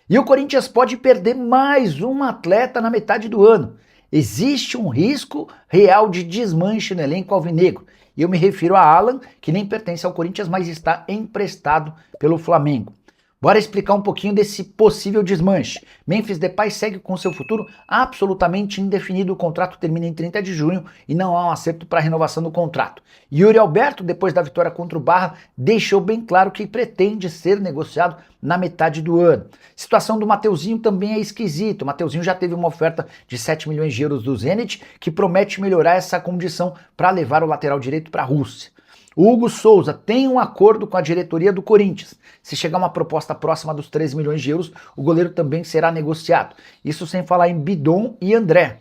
E o Corinthians pode perder mais um atleta na metade do ano. Existe um risco real de desmanche no elenco alvinegro. E eu me refiro a Alan, que nem pertence ao Corinthians, mas está emprestado pelo Flamengo. Bora explicar um pouquinho desse possível desmanche. Memphis Depay segue com seu futuro absolutamente indefinido. O contrato termina em 30 de junho e não há um acerto para a renovação do contrato. Yuri Alberto, depois da vitória contra o Barra, deixou bem claro que pretende ser negociado na metade do ano. A situação do Mateuzinho também é esquisita. O Mateuzinho já teve uma oferta de 7 milhões de euros do Zenit, que promete melhorar essa condição para levar o lateral direito para a Rússia. O Hugo Souza tem um acordo com a diretoria do Corinthians. Se chegar uma proposta próxima dos 3 milhões de euros, o goleiro também será negociado. Isso sem falar em Bidon e André,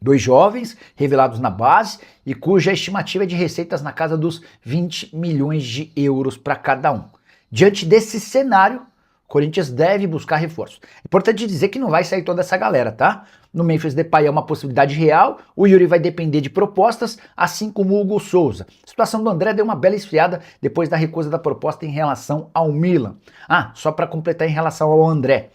dois jovens revelados na base e cuja estimativa é de receitas na casa dos 20 milhões de euros para cada um. Diante desse cenário, o Corinthians deve buscar reforços. É importante dizer que não vai sair toda essa galera, tá? No Memphis Depay é uma possibilidade real, o Yuri vai depender de propostas, assim como o Hugo Souza. A situação do André deu uma bela esfriada depois da recusa da proposta em relação ao Milan. Ah, só para completar em relação ao André.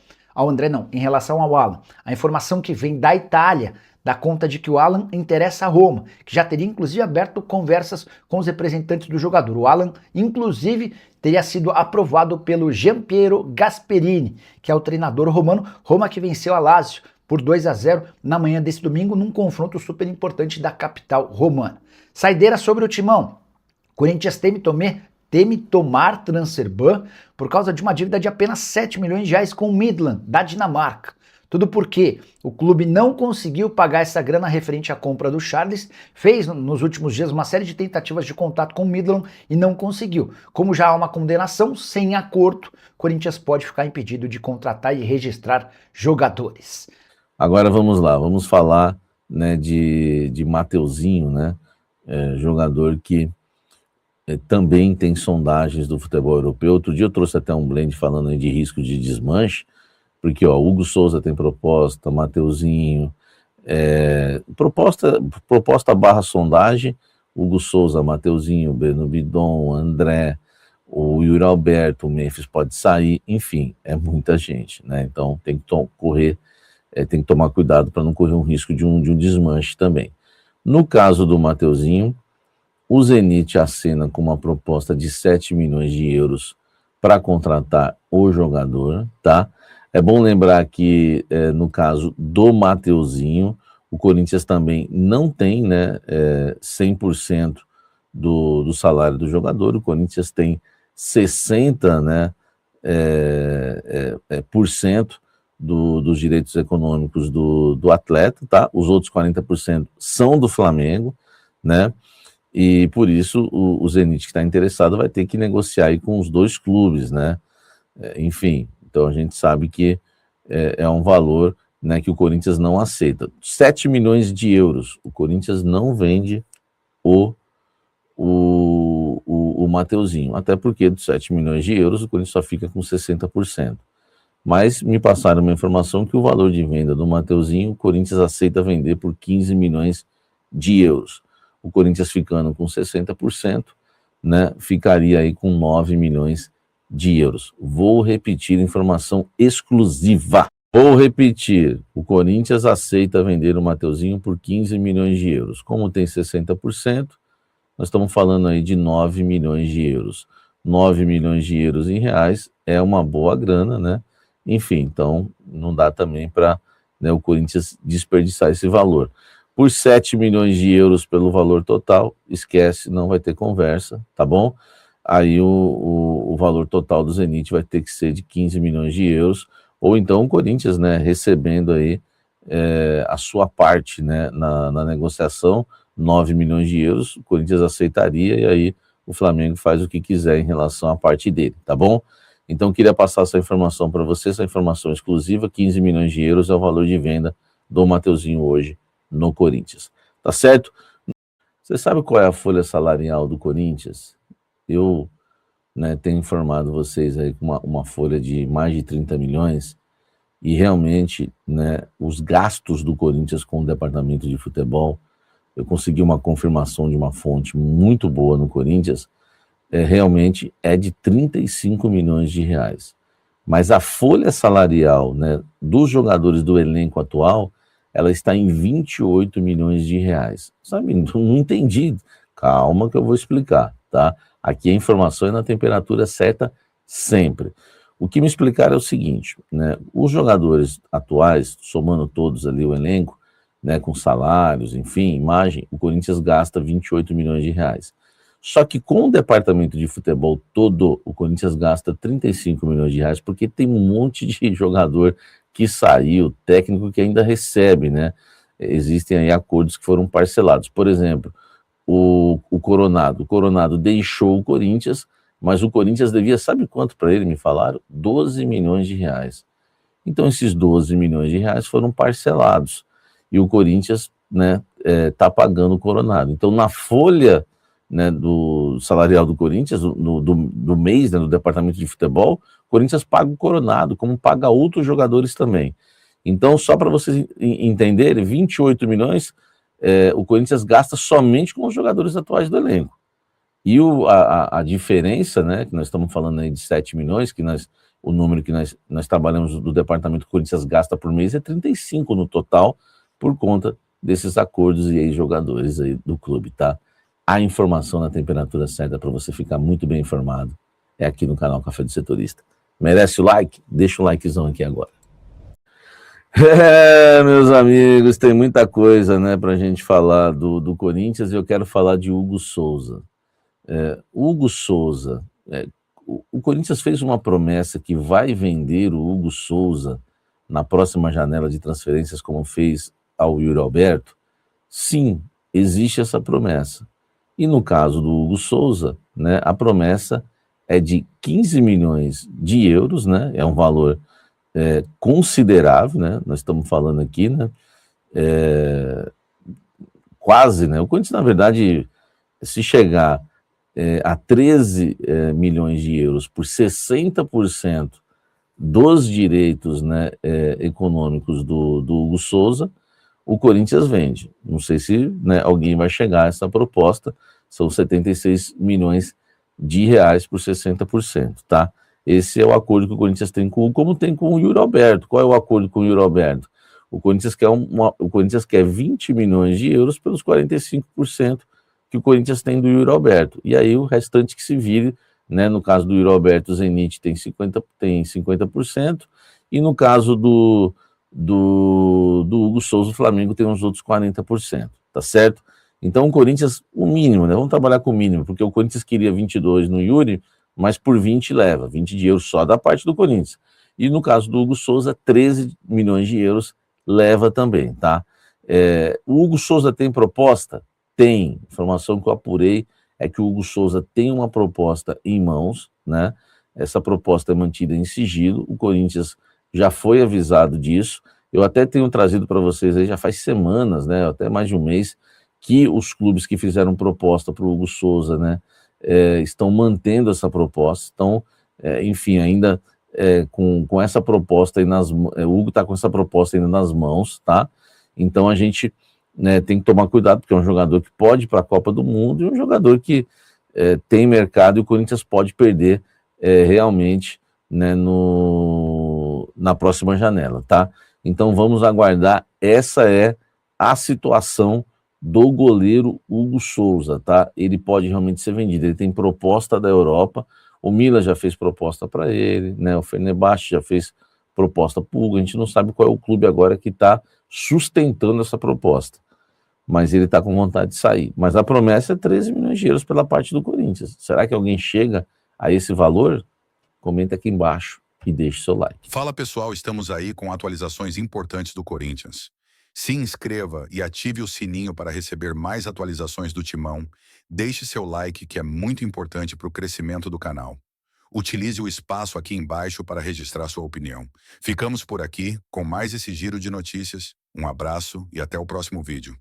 Em relação ao Alan. A informação que vem da Itália dá conta de que o Alan interessa a Roma, que já teria inclusive aberto conversas com os representantes do jogador. O Alan, inclusive, teria sido aprovado pelo Giampiero Gasperini, que é o treinador romano. Roma que venceu a Lazio por 2-0 na manhã desse domingo, num confronto super importante da capital romana. Saideira sobre o timão. Corinthians teme tomar transfer ban por causa de uma dívida de apenas 7 milhões de reais com o Midland, da Dinamarca. Tudo porque o clube não conseguiu pagar essa grana referente à compra do Charles, fez nos últimos dias uma série de tentativas de contato com o Midland e não conseguiu. Como já há uma condenação, sem acordo, o Corinthians pode ficar impedido de contratar e registrar jogadores. Agora vamos lá, vamos falar, né, de Mateuzinho, né, jogador que também tem sondagens do futebol europeu. Outro dia eu trouxe até um blend falando aí de risco de desmanche, porque ó, Hugo Souza tem proposta, Mateuzinho, proposta barra sondagem, Hugo Souza, Mateuzinho, Breno Bidon, André, o Yuri Alberto, o Memphis pode sair, enfim, é muita gente, né? Então tem que tem que tomar cuidado para não correr um risco de um desmanche também. No caso do Mateuzinho, o Zenit acena com uma proposta de 7 milhões de euros para contratar o jogador, tá? É bom lembrar que, no caso do Mateuzinho, o Corinthians também não tem, né, 100% do salário do jogador. O Corinthians tem 60%, né, por cento dos direitos econômicos do atleta, tá? Os outros 40% são do Flamengo, né? E por isso o Zenit que está interessado vai ter que negociar aí com os dois clubes, né? Enfim, então a gente sabe que é um valor, né, que o Corinthians não aceita. 7 milhões de euros, o Corinthians não vende o Mateuzinho, até porque dos 7 milhões de euros o Corinthians só fica com 60%. Mas me passaram uma informação que o valor de venda do Mateuzinho, o Corinthians aceita vender por 15 milhões de euros. O Corinthians ficando com 60%, né, ficaria aí com 9 milhões de euros. Vou repetir informação exclusiva. Vou repetir. O Corinthians aceita vender o Mateuzinho por 15 milhões de euros. Como tem 60%, nós estamos falando aí de 9 milhões de euros. 9 milhões de euros em reais é uma boa grana, né? Enfim, então não dá também para, né, o Corinthians desperdiçar esse valor. Por 7 milhões de euros pelo valor total, esquece, não vai ter conversa, tá bom? Aí o valor total do Zenit vai ter que ser de 15 milhões de euros, ou então o Corinthians, né, recebendo aí a sua parte, né, na negociação, 9 milhões de euros, o Corinthians aceitaria e aí o Flamengo faz o que quiser em relação à parte dele, tá bom? Então queria passar essa informação para você, essa informação exclusiva, 15 milhões de euros é o valor de venda do Mateuzinho hoje no Corinthians, tá certo? Você sabe qual é a folha salarial do Corinthians? Eu, né, tenho informado vocês aí com uma folha de mais de 30 milhões e realmente, né, os gastos do Corinthians com o departamento de futebol, eu consegui uma confirmação de uma fonte muito boa no Corinthians, realmente é de 35 milhões de reais. Mas a folha salarial, né, dos jogadores do elenco atual, ela está em 28 milhões de reais. Sabe, não entendi. Calma que eu vou explicar, tá? Aqui a informação é na temperatura certa sempre. O que me explicaram é o seguinte, né? Os jogadores atuais, somando todos ali o elenco, né, com salários, enfim, imagem, o Corinthians gasta 28 milhões de reais. Só que com o departamento de futebol todo, o Corinthians gasta 35 milhões de reais, porque tem um monte de jogador que saiu, técnico que ainda recebe, né? Existem aí acordos que foram parcelados. Por exemplo, o Coronado. O Coronado deixou o Corinthians, mas o Corinthians devia, sabe quanto para ele, me falaram? 12 milhões de reais. Então, esses 12 milhões de reais foram parcelados. E o Corinthians, né, pagando o Coronado. Então, na folha, né, do salarial do Corinthians, do mês, né, do departamento de futebol, o Corinthians paga o Coronado, como paga outros jogadores também. Então, só para vocês entenderem, 28 milhões o Corinthians gasta somente com os jogadores atuais do elenco. E a diferença, né, que nós estamos falando aí de 7 milhões, o número que nós trabalhamos do departamento que o Corinthians gasta por mês é 35 no total, por conta desses acordos e ex-jogadores aí do clube, tá? A informação na temperatura certa para você ficar muito bem informado é aqui no canal Café do Setorista. Merece o like? Deixa o likezão aqui agora. Meus amigos, tem muita coisa, né, para a gente falar do Corinthians, e eu quero falar de Hugo Souza. Hugo Souza, o Corinthians fez uma promessa que vai vender o Hugo Souza na próxima janela de transferências, como fez ao Yuri Alberto. Sim, existe essa promessa. E no caso do Hugo Souza, né, a promessa é de 15 milhões de euros, né, é um valor considerável, né, nós estamos falando aqui, né, quase, né, o Corinthians, na verdade, se chegar a 13 milhões de euros por 60% dos direitos, né, econômicos do Hugo Souza, o Corinthians vende. Não sei se, né, alguém vai chegar a essa proposta, são 76 milhões de reais por 60%, tá? Esse é o acordo que o Corinthians tem como tem com o Yuri Alberto. Qual é o acordo com o Yuri Alberto? O Corinthians quer 20 milhões de euros pelos 45% que o Corinthians tem do Yuri Alberto. E aí o restante que se vire, né? No caso do Yuri Alberto, o Zenit tem 50%, e no caso do Hugo Souza, o Flamengo tem uns outros 40%, tá certo? Então o Corinthians, o mínimo, né? Vamos trabalhar com o mínimo, porque o Corinthians queria 22 no Yuri, mas por 20 leva, 20 de euros só da parte do Corinthians. E no caso do Hugo Souza, 13 milhões de euros leva também, tá? O Hugo Souza tem proposta? Tem. Informação que eu apurei é que o Hugo Souza tem uma proposta em mãos, né? Essa proposta é mantida em sigilo, o Corinthians já foi avisado disso. Eu até tenho trazido para vocês aí, já faz semanas, né? Até mais de um mês, que os clubes que fizeram proposta para o Hugo Souza, né, estão mantendo essa proposta, estão, enfim, ainda com essa proposta aí o Hugo está com essa proposta ainda nas mãos, tá? Então a gente, né, tem que tomar cuidado, porque é um jogador que pode ir para a Copa do Mundo e um jogador que tem mercado, e o Corinthians pode perder realmente, né, na próxima janela, tá? Então vamos aguardar. Essa é a situação do goleiro Hugo Souza, tá? Ele pode realmente ser vendido, ele tem proposta da Europa, o Milan já fez proposta para ele, né? O Fenerbahçe já fez proposta para o Hugo, a gente não sabe qual é o clube agora que está sustentando essa proposta, mas ele está com vontade de sair. Mas a promessa é 13 milhões de euros pela parte do Corinthians. Será que alguém chega a esse valor? Comenta aqui embaixo e deixe seu like. Fala pessoal, estamos aí com atualizações importantes do Corinthians. Se inscreva e ative o sininho para receber mais atualizações do Timão. Deixe seu like, que é muito importante para o crescimento do canal. Utilize o espaço aqui embaixo para registrar sua opinião. Ficamos por aqui com mais esse giro de notícias. Um abraço e até o próximo vídeo.